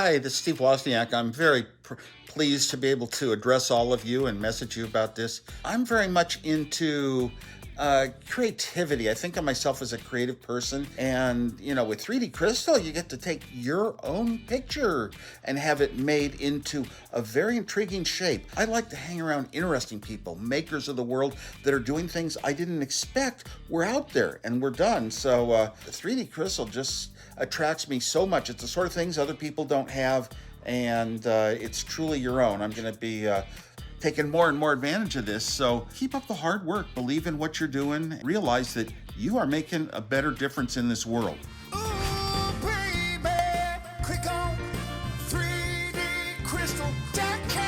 Hi, this is Steve Wozniak. I'm very pleased to be able to address all of you and message you about this. I'm very much into creativity. I think of myself as a creative person. And, with 3D Crystal, you get to take your own picture and have it made into a very intriguing shape. I like to hang around interesting people, makers of the world that are doing things I didn't expect were out there and were done. So 3D Crystal just attracts me so much. It's the sort of things other people don't have, and it's truly your own. I'm going to be taking more and more advantage of this. So keep up the hard work, believe in what you're doing, realize that you are making a better difference in this world. Ooh, baby, click on 3dcrystal.com.